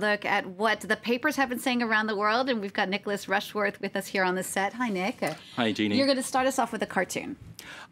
Look at what the papers have been saying around the world, and we've got Nicholas Rushworth with us here on the set. Hi, Nick. Hi, Jeannie. You're going to start us off with a cartoon.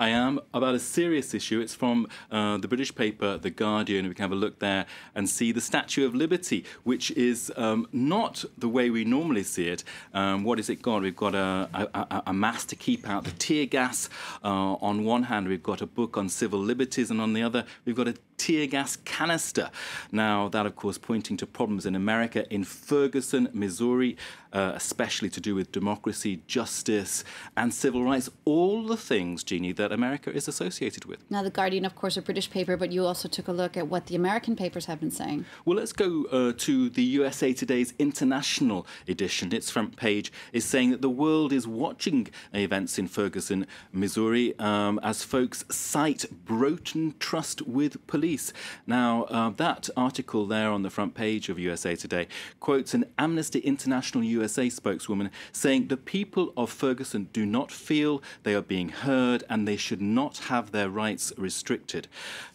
I am, about a serious issue. It's from the British paper, The Guardian. We can have a look there and see the Statue of Liberty, which is not the way we normally see it. What has it got? We've got a mast to keep out the tear gas. On one hand, we've got a book on civil liberties, and on the other, we've got a tear gas canister. Now, that, of course, pointing to problems in America, in Ferguson, Missouri, especially to do with democracy, justice, and civil rights, all the things, Jeannie, that America is associated with. Now, The Guardian, of course, a British paper, but you also took a look at what the American papers have been saying. Well, let's go to the USA Today's international edition. Its front page is saying that the world is watching events in Ferguson, Missouri, as folks cite broken trust with police. Now, that article there on the front page of USA Today quotes an Amnesty International USA spokeswoman saying the people of Ferguson do not feel they are being heard and they should not have their rights restricted.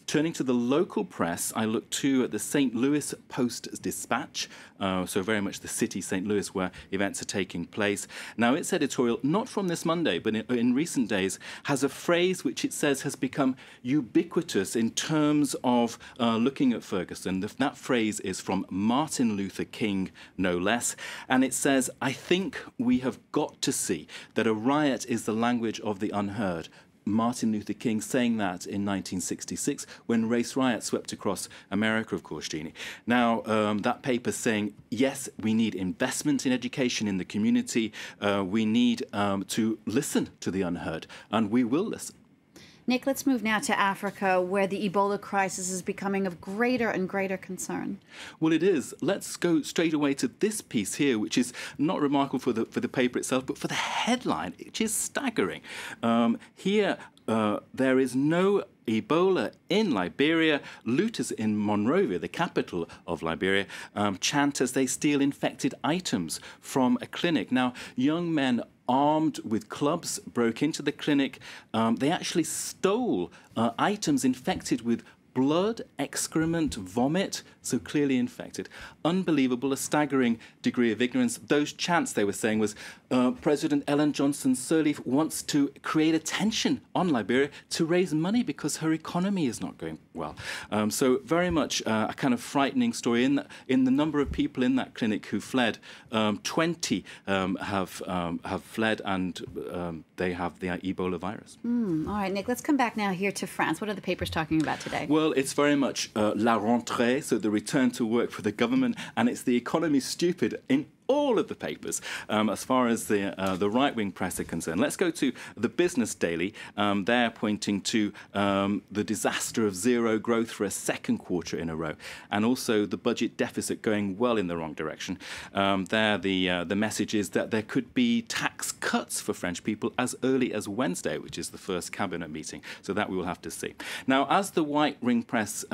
Turning to the local press, I look too at the St. Louis Post-Dispatch, so very much the city, St. Louis, where events are taking place. Now, its editorial, not from this Monday, but in recent days, has a phrase which it says has become ubiquitous in terms of looking at Ferguson. That phrase is from Martin Luther King, no less, and it says, "I think we have got to see that a riot is the language of the unheard." Martin Luther King saying that in 1966 when race riots swept across America, of course, Jeannie. Now, that paper saying, yes, we need investment in education in the community. We need to listen to the unheard, and we will listen. Nick, let's move now to Africa, where the Ebola crisis is becoming of greater and greater concern. Well, it is. Let's go straight away to this piece here, which is not remarkable for the paper itself, but for the headline, which is staggering. Here, there is no Ebola in Liberia. Looters in Monrovia, the capital of Liberia, chant as they steal infected items from a clinic. Now, young men armed with clubs broke into the clinic. They actually stole items infected with blood, excrement, vomit, so clearly infected. Unbelievable, a staggering degree of ignorance. Those chants, they were saying, was President Ellen Johnson Sirleaf wants to create attention on Liberia to raise money because her economy is not going well. So very much a kind of frightening story. In the number of people in that clinic who fled, 20 have fled, and they have the Ebola virus. All right, Nick, let's come back now here to France. What are the papers talking about today? Well, it's very much la rentrée, so the return to work for the government, and it's the economy stupid in all of the papers as far as the right-wing press are concerned. Let's go to the Business Daily. They're pointing to the disaster of zero growth for a second quarter in a row, and also the budget deficit going well in the wrong direction. There, the message is that there could be tax cuts for French people as early as Wednesday, which is the first cabinet meeting. So that we will have to see. Now, as the right-wing press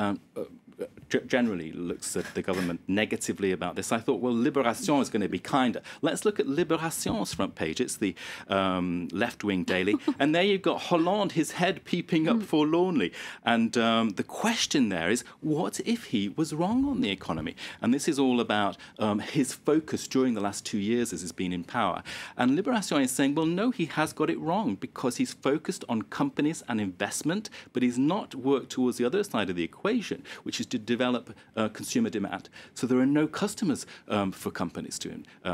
generally looks at the government negatively about this, I thought, well, Libération is going to be kinder. Let's look at Libération's front page. It's the left-wing daily. And there you've got Hollande, his head peeping up forlornly. And the question there is, what if he was wrong on the economy? And this is all about his focus during the last 2 years as he's been in power. And Libération is saying, well, no, he has got it wrong because he's focused on companies and investment, but he's not worked towards the other side of the equation, which is to develop consumer demand. So there are no customers for companies to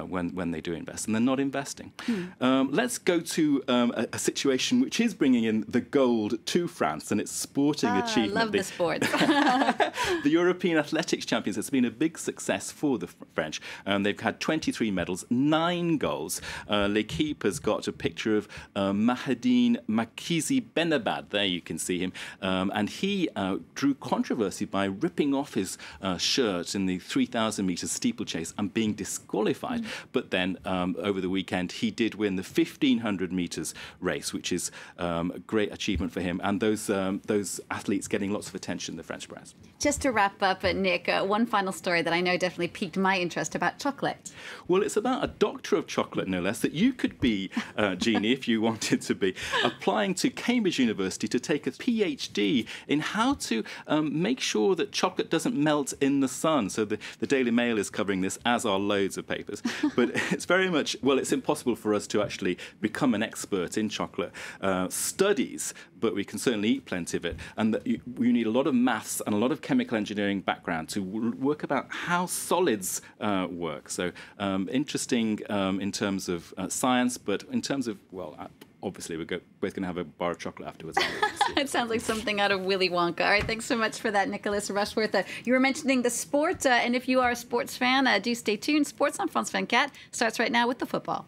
when they do invest, and they're not investing. Let's go to a situation which is bringing in the gold to France and its sporting achievement. I love the sports. The European Athletics Champions. It's been a big success for the French. They've had 23 medals, 9 goals. L'équipe has got a picture of Mahadine Makizi Benabad. There you can see him. And he drew controversy by ripping off his shirt in the 3,000 metres steeplechase and being disqualified. But then over the weekend, he did win the 1,500 metres race, which is a great achievement for him. And those athletes getting lots of attention in the French press. Just to wrap up, Nick, one final story that I know definitely piqued my interest about chocolate. Well, it's about a doctor of chocolate, no less, that you could be, Jeannie, if you wanted to be, applying to Cambridge University to take a PhD in how to make sure that that chocolate doesn't melt in the sun. So the Daily Mail is covering this, as are loads of papers. But it's very much, well, it's impossible for us to actually become an expert in chocolate studies, but we can certainly eat plenty of it. And that you need a lot of maths and a lot of chemical engineering background to work about how solids work. So interesting in terms of science, but in terms of, well, obviously we're both going to have a bar of chocolate afterwards. It sounds like something out of Willy Wonka. All right, thanks so much for that, Nicholas Rushworth. You were mentioning the sport, and if you are a sports fan, do stay tuned. Sports on France 24 starts right now with the football.